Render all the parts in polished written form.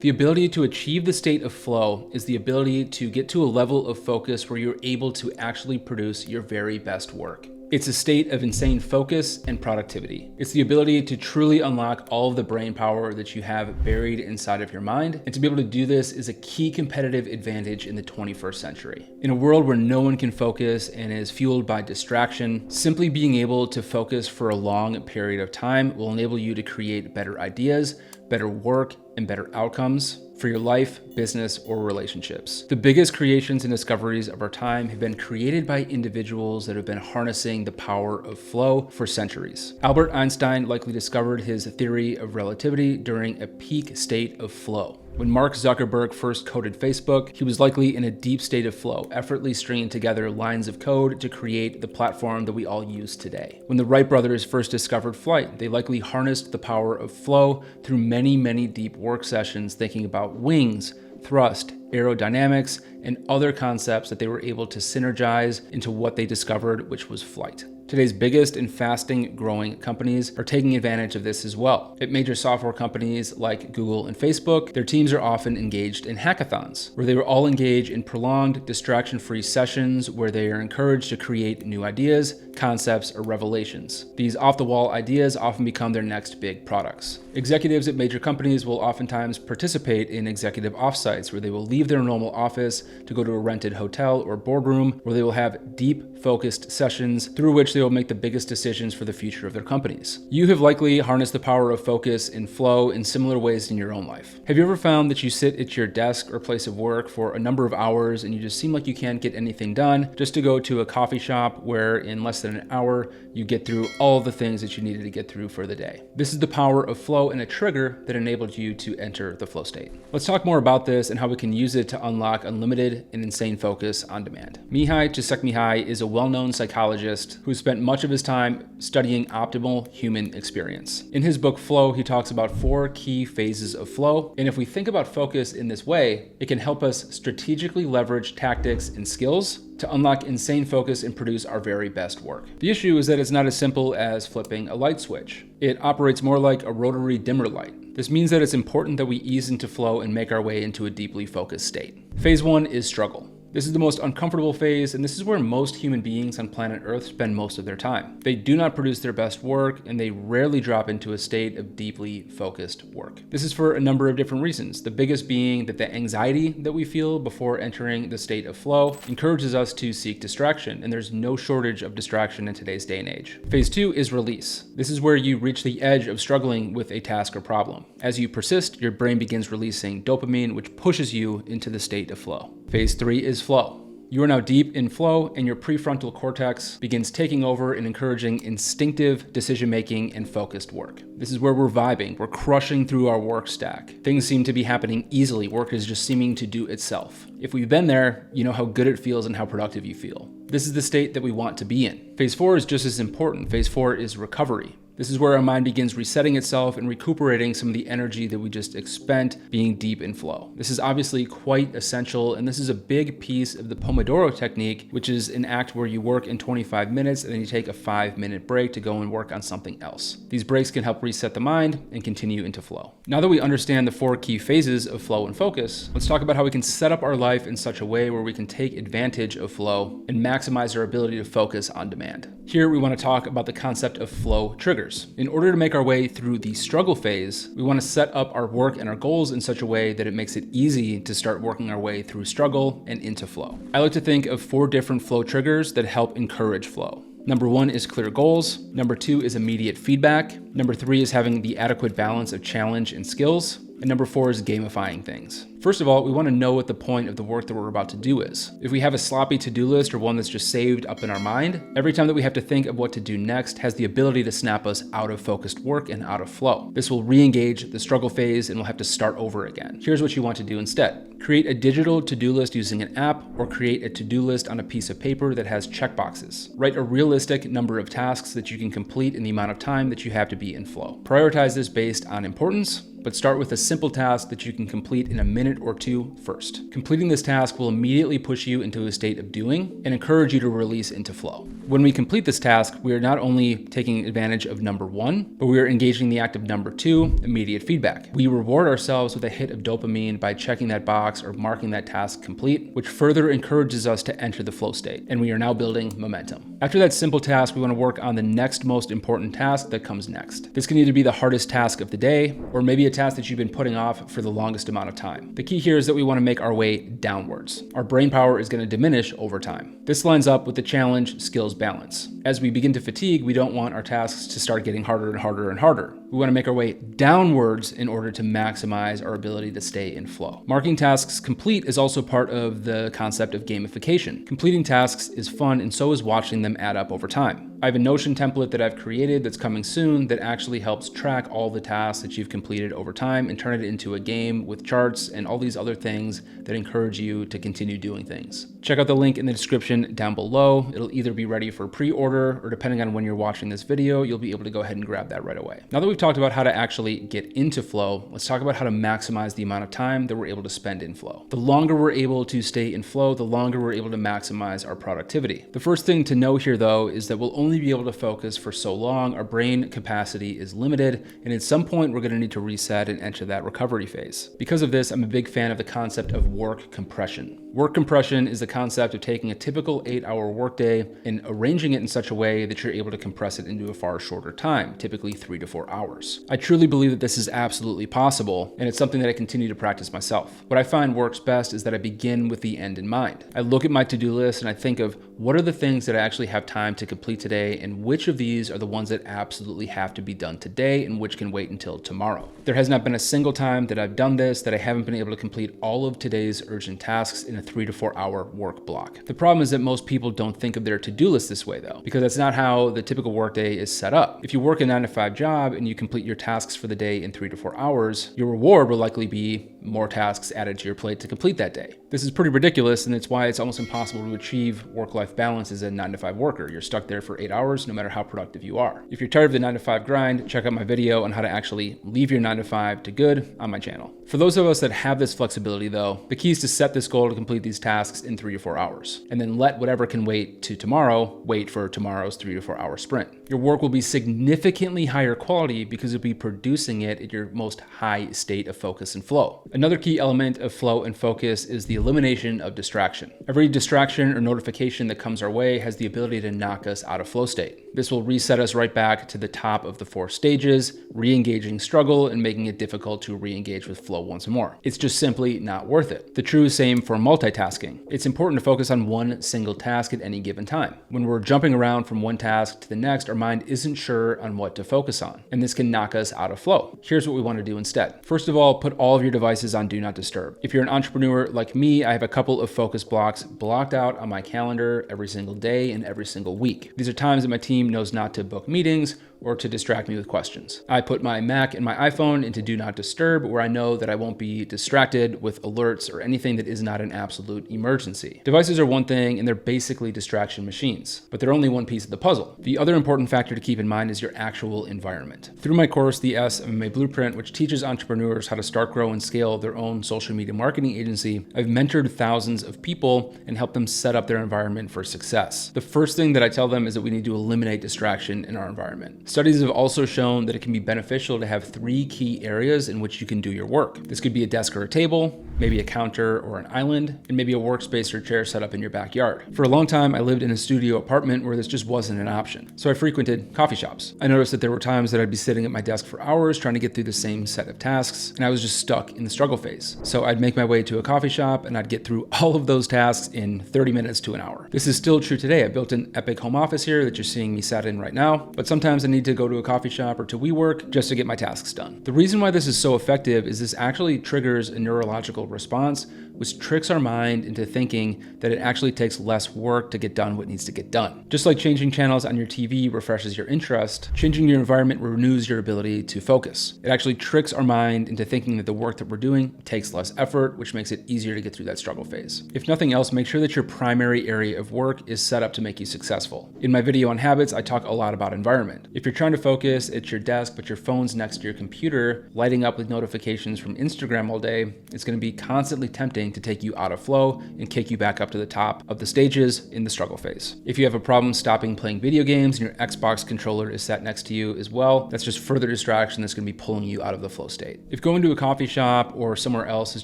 The ability to achieve the state of flow is the ability to get to a level of focus where you're able to actually produce your very best work. It's a state of insane focus and productivity. It's the ability to truly unlock all of the brain power that you have buried inside of your mind. And to be able to do this is a key competitive advantage in the 21st century. In a world where no one can focus and is fueled by distraction, simply being able to focus for a long period of time will enable you to create better ideas, better work, and better outcomes for your life, business, or relationships. The biggest creations and discoveries of our time have been created by individuals that have been harnessing the power of flow for centuries. Albert Einstein likely discovered his theory of relativity during a peak state of flow. When Mark Zuckerberg first coded Facebook, he was likely in a deep state of flow, effortlessly stringing together lines of code to create the platform that we all use today. When the Wright brothers first discovered flight, they likely harnessed the power of flow through many deep work sessions thinking about wings, thrust, aerodynamics, and other concepts that they were able to synergize into what they discovered, which was flight. Today's biggest and fastest growing companies are taking advantage of this as well. At major software companies like Google and Facebook, their teams are often engaged in hackathons, where they will all engage in prolonged, distraction-free sessions where they are encouraged to create new ideas, concepts, or revelations. These off-the-wall ideas often become their next big products. Executives at major companies will oftentimes participate in executive offsites where they will leave their normal office to go to a rented hotel or boardroom where they will have deep, focused sessions through which they will make the biggest decisions for the future of their companies. You have likely harnessed the power of focus and flow in similar ways in your own life. Have you ever found that you sit at your desk or place of work for a number of hours and you just seem like you can't get anything done, just to go to a coffee shop where in less than an hour you get through all the things that you needed to get through for the day? This is the power of flow and a trigger that enabled you to enter the flow state. Let's talk more about this and how we can use it to unlock unlimited and insane focus on demand. Mihaly Csikszentmihalyi is a well-known psychologist who spent much of his time studying optimal human experience. In his book Flow, he talks about 4 key phases of flow, and if we think about focus in this way, it can help us strategically leverage tactics and skills to unlock insane focus and produce our very best work. The issue is that it's not as simple as flipping a light switch. It operates more like a rotary dimmer light. This means that it's important that we ease into flow and make our way into a deeply focused state. Phase 1 is struggle. This is the most uncomfortable phase, and this is where most human beings on planet Earth spend most of their time. They do not produce their best work, and they rarely drop into a state of deeply focused work. This is for a number of different reasons, the biggest being that the anxiety that we feel before entering the state of flow encourages us to seek distraction, and there's no shortage of distraction in today's day and age. Phase 2 is release. This is where you reach the edge of struggling with a task or problem. As you persist, your brain begins releasing dopamine, which pushes you into the state of flow. Phase 3 is flow. You are now deep in flow and your prefrontal cortex begins taking over and encouraging instinctive decision-making and focused work. This is where we're vibing, we're crushing through our work stack. Things seem to be happening easily, work is just seeming to do itself. If we've been there, you know how good it feels and how productive you feel. This is the state that we want to be in. Phase 4 is just as important. Phase 4 is recovery. This is where our mind begins resetting itself and recuperating some of the energy that we just expend being deep in flow. This is obviously quite essential, and this is a big piece of the Pomodoro technique, which is an act where you work in 25 minutes and then you take a 5-minute break to go and work on something else. These breaks can help reset the mind and continue into flow. Now that we understand the 4 key phases of flow and focus, let's talk about how we can set up our life in such a way where we can take advantage of flow and maximize our ability to focus on demand. Here we want to talk about the concept of flow triggers. In order to make our way through the struggle phase, we want to set up our work and our goals in such a way that it makes it easy to start working our way through struggle and into flow. I like to think of 4 different flow triggers that help encourage flow. Number 1 is clear goals. Number 2 is immediate feedback. Number 3 is having the adequate balance of challenge and skills. And number 4 is gamifying things. First of all, we want to know what the point of the work that we're about to do is. If we have a sloppy to-do list or one that's just saved up in our mind, every time that we have to think of what to do next has the ability to snap us out of focused work and out of flow. This will re-engage the struggle phase and we'll have to start over again. Here's what you want to do instead. Create a digital to-do list using an app or create a to-do list on a piece of paper that has checkboxes. Write a realistic number of tasks that you can complete in the amount of time that you have to be in flow. Prioritize this based on importance but start with a simple task that you can complete in a minute or two first. Completing this task will immediately push you into a state of doing and encourage you to release into flow. When we complete this task, we are not only taking advantage of number 1, but we are engaging the act of number 2, immediate feedback. We reward ourselves with a hit of dopamine by checking that box or marking that task complete, which further encourages us to enter the flow state, and we are now building momentum. After that simple task, we want to work on the next most important task that comes next. This can either be the hardest task of the day, or maybe a task that you've been putting off for the longest amount of time. The key here is that we want to make our way downwards. Our brain power is going to diminish over time. This lines up with the challenge skills balance. As we begin to fatigue, we don't want our tasks to start getting harder and harder and harder. We want to make our way downwards in order to maximize our ability to stay in flow. Marking tasks complete is also part of the concept of gamification. Completing tasks is fun, and so is watching them add up over time. I have a Notion template that I've created that's coming soon that actually helps track all the tasks that you've completed over time and turn it into a game with charts and all these other things that encourage you to continue doing things. Check out the link in the description down below. It'll either be ready for pre-order, or depending on when you're watching this video, you'll be able to go ahead and grab that right away. Now that we've talked about how to actually get into flow, let's talk about how to maximize the amount of time that we're able to spend in flow. The longer we're able to stay in flow, the longer we're able to maximize our productivity. The first thing to know here, though, is that we'll only be able to focus for so long. Our brain capacity is limited, and at some point we're going to need to reset and enter that recovery phase. Because of this, I'm a big fan of the concept of work compression. Work compression is the concept of taking a typical 8-hour workday and arranging it in such a way that you're able to compress it into a far shorter time, typically 3 to 4 hours. I truly believe that this is absolutely possible, and it's something that I continue to practice myself. What I find works best is that I begin with the end in mind. I look at my to-do list and I think of what are the things that I actually have time to complete today, and which of these are the ones that absolutely have to be done today and which can wait until tomorrow. There has not been a single time that I've done this that I haven't been able to complete all of today's urgent tasks in a 3 to 4 hour work block. The problem is that most people don't think of their to-do list this way, though, because that's not how the typical workday is set up. If you work a 9-to-5 job and you complete your tasks for the day in 3 to 4 hours, your reward will likely be more tasks added to your plate to complete that day. This is pretty ridiculous, and it's why it's almost impossible to achieve work-life balance as a 9-to-5 worker. You're stuck there for 8 hours no matter how productive you are. If you're tired of the 9-to-5 grind, check out my video on how to actually leave your 9-to-5 to good on my channel. For those of us that have this flexibility, though, the key is to set this goal to complete these tasks in 3 to 4 hours, and then let whatever can wait to tomorrow wait for tomorrow's 3 to 4 hour sprint. Your work will be significantly higher quality because you'll be producing it at your most high state of focus and flow. Another key element of flow and focus is the elimination of distraction. Every distraction or notification that comes our way has the ability to knock us out of flow state. This will reset us right back to the top of the 4 stages, re-engaging struggle and making it difficult to re-engage with flow once more. It's just simply not worth it. The true same for multitasking. It's important to focus on one single task at any given time. When we're jumping around from one task to the next, our mind isn't sure on what to focus on, and this can knock us out of flow. Here's what we want to do instead. First of all, put all of your devices on Do Not Disturb. If you're an entrepreneur like me, I have a couple of focus blocks blocked out on my calendar every single day and every single week. These are times that my team knows not to book meetings or to distract me with questions. I put my Mac and my iPhone into Do Not Disturb, where I know that I won't be distracted with alerts or anything that is not an absolute emergency. Devices are one thing, and they're basically distraction machines, but they're only one piece of the puzzle. The other important factor to keep in mind is your actual environment. Through my course, the SMMA Blueprint, which teaches entrepreneurs how to start, grow, and scale their own social media marketing agency, I've mentored thousands of people and helped them set up their environment for success. The first thing that I tell them is that we need to eliminate distraction in our environment. Studies have also shown that it can be beneficial to have 3 key areas in which you can do your work. This could be a desk or a table, maybe a counter or an island, and maybe a workspace or chair set up in your backyard. For a long time, I lived in a studio apartment where this just wasn't an option. So I frequented coffee shops. I noticed that there were times that I'd be sitting at my desk for hours trying to get through the same set of tasks, and I was just stuck in the struggle phase. So I'd make my way to a coffee shop and I'd get through all of those tasks in 30 minutes to an hour. This is still true today. I built an epic home office here that you're seeing me sat in right now, but sometimes I need to go to a coffee shop or to WeWork just to get my tasks done. The reason why this is so effective is this actually triggers a neurological response, which tricks our mind into thinking that it actually takes less work to get done what needs to get done. Just like changing channels on your TV refreshes your interest, changing your environment renews your ability to focus. It actually tricks our mind into thinking that the work that we're doing takes less effort, which makes it easier to get through that struggle phase. If nothing else, make sure that your primary area of work is set up to make you successful. In my video on habits, I talk a lot about environment. If you're trying to focus at your desk, but your phone's next to your computer, lighting up with notifications from Instagram all day, it's going to be constantly tempting to take you out of flow and kick you back up to the top of the stages in the struggle phase. If you have a problem stopping playing video games and your Xbox controller is sat next to you as well, that's just further distraction that's going to be pulling you out of the flow state. If going to a coffee shop or somewhere else is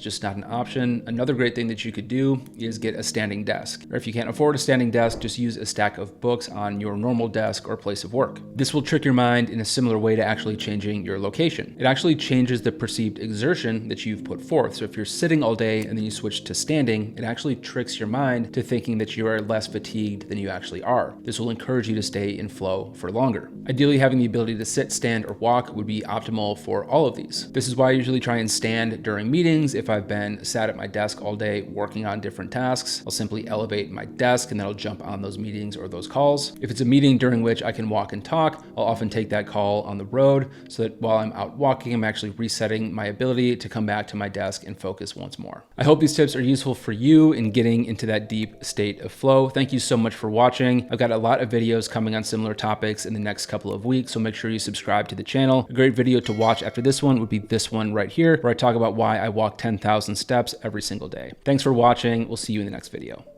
just not an option, another great thing that you could do is get a standing desk. Or if you can't afford a standing desk, just use a stack of books on your normal desk or place of work. This will trick your mind in a similar way to actually changing your location. It actually changes the perceived exertion that you've put forth. So if you're sitting all day and then you switch to standing, it actually tricks your mind to thinking that you are less fatigued than you actually are. This will encourage you to stay in flow for longer. Ideally, having the ability to sit, stand, or walk would be optimal for all of these. This is why I usually try and stand during meetings. If I've been sat at my desk all day working on different tasks, I'll simply elevate my desk and then I'll jump on those meetings or those calls. If it's a meeting during which I can walk and talk, I'll often take that call on the road so that while I'm out walking, I'm actually resetting my ability to come back to my desk and focus once more. I hope these tips are useful for you in getting into that deep state of flow. Thank you so much for watching. I've got a lot of videos coming on similar topics in the next couple of weeks, so make sure you subscribe to the channel. A great video to watch after this one would be this one right here, where I talk about why I walk 10,000 steps every single day. Thanks for watching. We'll see you in the next video.